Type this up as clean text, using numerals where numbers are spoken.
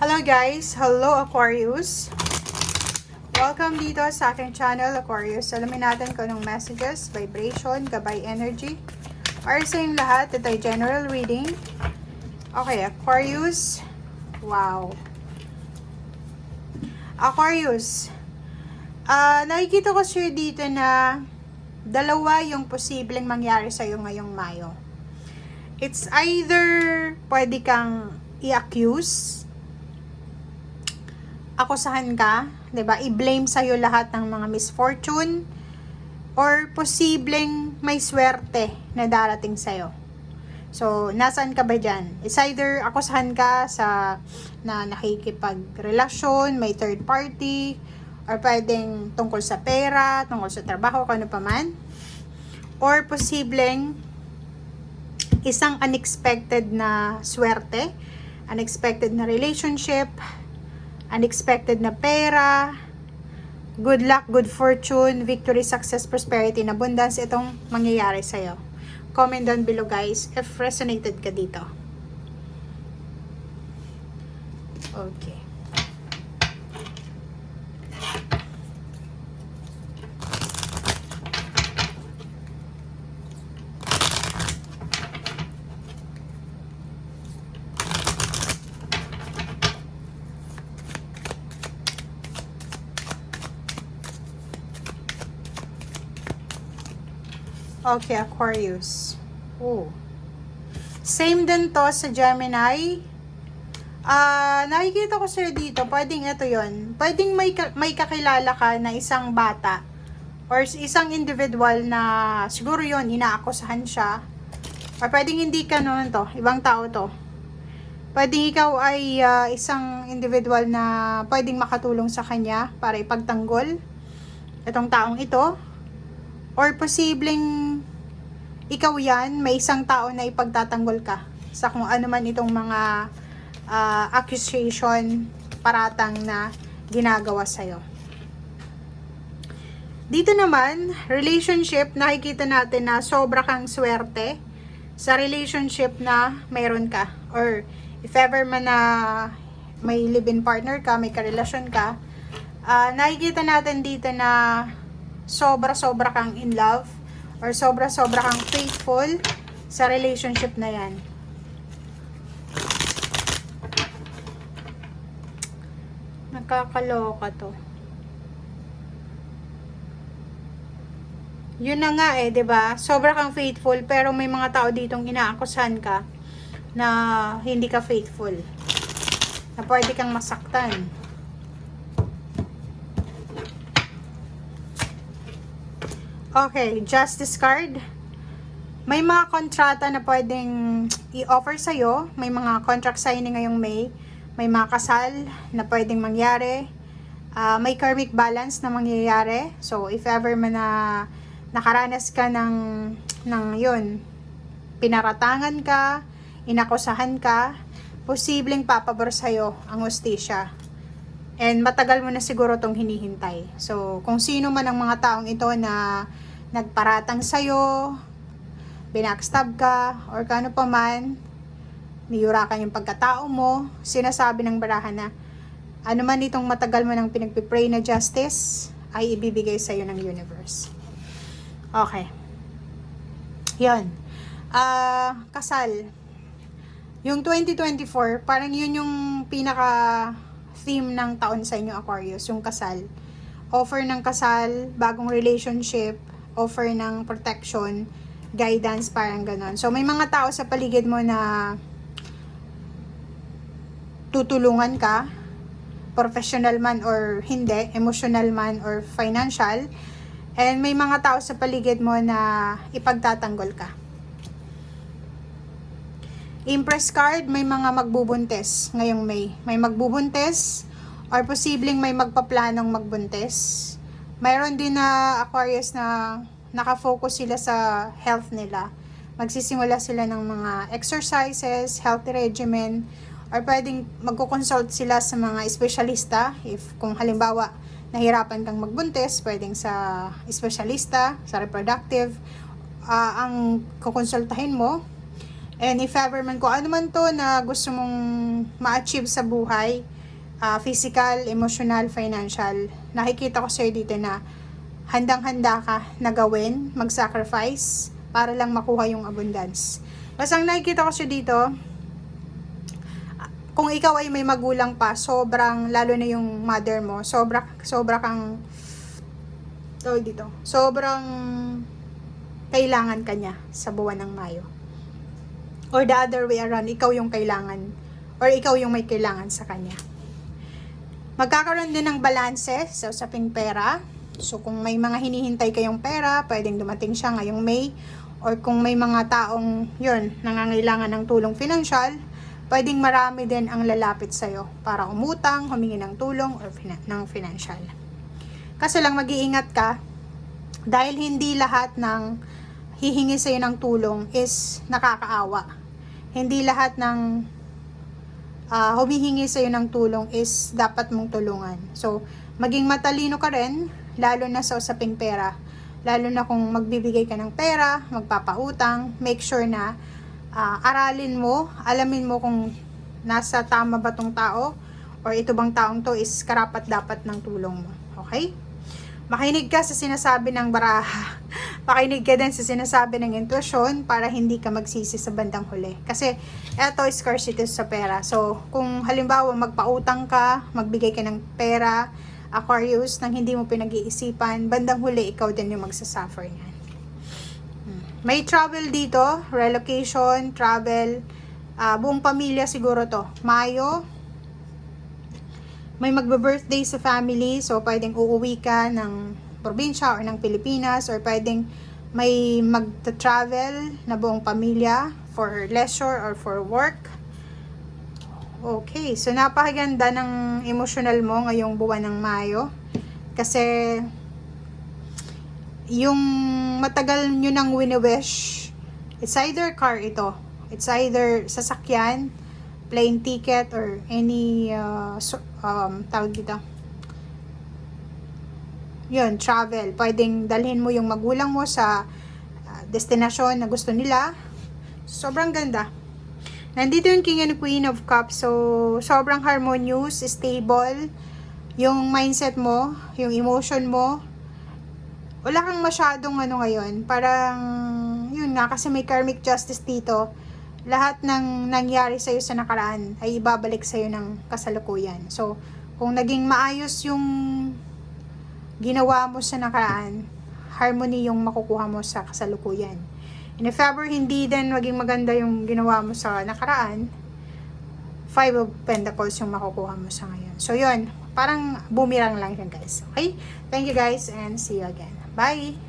Hello guys! Hello Aquarius! Welcome dito sa aking channel Aquarius. Alamin natin kung anong messages, vibration, gabay energy. Para sa inyong lahat, ito ay general reading. Okay, Aquarius. Wow! Aquarius. Nakikita ko sir dito na dalawa yung posibleng mangyari sa'yo ngayong Mayo. It's either pwede kang i-accuse, akusahan ka, 'di ba? I-blame sa iyo lahat ng mga misfortune or posibleng may swerte na darating sa iyo. So, nasaan ka ba diyan? It's either akusahan ka sa na nakikipagrelasyon, may third party, or pwedeng tungkol sa pera, tungkol sa trabaho, kung ano pa man. Or posibleng isang unexpected na swerte, unexpected na relationship, unexpected na pera, good luck, good fortune, victory, success, prosperity, and abundance, itong mangyayari sa'yo. Comment down below guys if resonated ka dito. Okay. Okay, Aquarius. Oh. Same din to sa Gemini. Nakikita ko sir dito, pwedeng ito yon. Pwedeng may kakilala ka na isang bata or isang individual na siguro yon inaakusahan siya. Or pwedeng hindi ka noon to, ibang tao to. Pwedeng ikaw ay isang individual na pwedeng makatulong sa kanya para ipagtanggol itong taong ito. Or posibleng ikaw yan, may isang tao na ipagtatanggol ka sa kung ano man itong mga accusation, paratang na ginagawa sa'yo. Dito naman, relationship, nakikita natin na sobra kang swerte sa relationship na mayroon ka. Or if ever man na may live-in partner ka, may karelasyon ka, nakikita natin dito na sobra-sobra kang in love or sobra-sobra kang faithful sa relationship na yan. Nakakaloka to. Yun na nga 'di ba? Sobra kang faithful pero may mga tao ditong inaakusahan ka na hindi ka faithful. Na pwede kang masaktan. Okay, Justice card. May mga kontrata na pwedeng i-offer sa'yo. May mga contract signing ngayong May. May mga kasal na pwedeng mangyari. May karmic balance na mangyayari. So, if ever man na nakaranas ka ng yun, pinaratangan ka, inakusahan ka, posibleng papabor sa'yo ang hustisya. And matagal mo na siguro tong hinihintay. So, kung sino man ang mga taong ito na nagparatang sa'yo, binackstab ka, or kano pa man, niyurakan yung pagkatao mo, sinasabi ng barahan na ano man itong matagal mo nang pinagpipray na justice, ay ibibigay sa'yo ng universe. Okay. Yan. Kasal. Yung 2024, parang yun yung pinaka theme ng taon sa inyo Aquarius, yung kasal. Offer ng kasal, bagong relationship, offer ng protection, guidance, parang ganon. So may mga tao sa paligid mo na tutulungan ka, professional man or hindi, emotional man or financial, and may mga tao sa paligid mo na ipagtatanggol ka. Empress card, may mga magbubuntis ngayong May. May magbubuntis or posibleng may magpaplanong magbuntis. Mayroon din na Aquarius na nakafocus sila sa health nila. Magsisimula sila ng mga exercises, healthy regimen, or pwedeng magko-consult sila sa mga espesyalista. If kung halimbawa nahirapan kang magbuntis, pwedeng sa espesyalista, sa reproductive, ang kukonsultahin mo. And if ever man kung ano man to na gusto mong ma-achieve sa buhay, physical, emotional, financial, nakikita ko sa'yo dito na handang-handa ka na gawin, mag-sacrifice para lang makuha yung abundance. Basta ang nakikita ko sa'yo dito, kung ikaw ay may magulang pa, sobrang, lalo na yung mother mo, sobra kang, sobrang kailangan ka niya sa buwan ng Mayo. Or the other way around, ikaw yung kailangan, or ikaw yung may kailangan sa kanya. Magkakaroon din ng balanse sa usaping pera. So, kung may mga hinihintay kayong pera, pwedeng dumating siya ngayong May. Or kung may mga taong, nangangailangan ng tulong financial, pwedeng marami din ang lalapit sa'yo para umutang, humingi ng tulong, or ng financial. Kasi lang mag-iingat ka, dahil hindi lahat ng hihingi sa'yo ng tulong is nakakaawa. Hindi lahat ng humihingi sa'yo ng tulong is dapat mong tulungan. So, maging matalino ka rin, lalo na sa usaping pera. Lalo na kung magbibigay ka ng pera, magpapautang, make sure na aralin mo, alamin mo kung nasa tama ba tong tao or ito bang taong to is karapat-dapat ng tulong mo. Okay? Makinig ka sa sinasabi ng baraha. Makinig ka din sa sinasabi ng intuition para hindi ka magsisi sa bandang huli. Kasi eto is scarcity sa pera. So, kung halimbawa magpautang ka, magbigay ka ng pera, Aquarius, nang hindi mo pinag-iisipan, bandang huli ikaw din yung magsasuffer niyan. May travel dito, relocation, travel, buong pamilya siguro to. Mayo, may magbe-birthday sa family, so pwedeng uuwi ka ng probinsya or ng Pilipinas, or pwedeng may magta-travel na buong pamilya for leisure or for work. Okay, so napakaganda ng emotional mo ngayong buwan ng Mayo. Kasi yung matagal nyo nang wini-wish, it's either car ito, it's either sasakyan, plane ticket, or any tawag dito, yun, travel. Pwedeng dalhin mo yung magulang mo sa destinasyon na gusto nila. Sobrang ganda. Nandito yung King and Queen of Cups, so sobrang harmonious, stable yung mindset mo, yung emotion mo. Wala kang masyadong ngayon, parang yun nga, kasi may karmic justice dito. Lahat ng nangyari sa'yo sa nakaraan ay ibabalik sa'yo ng kasalukuyan. So, kung naging maayos yung ginawa mo sa nakaraan, harmony yung makukuha mo sa kasalukuyan. And if ever hindi din maging maganda yung ginawa mo sa nakaraan, 5 of Pentacles yung makukuha mo sa ngayon. So, yun, parang boomerang lang yun, guys. Okay? Thank you, guys, and see you again. Bye!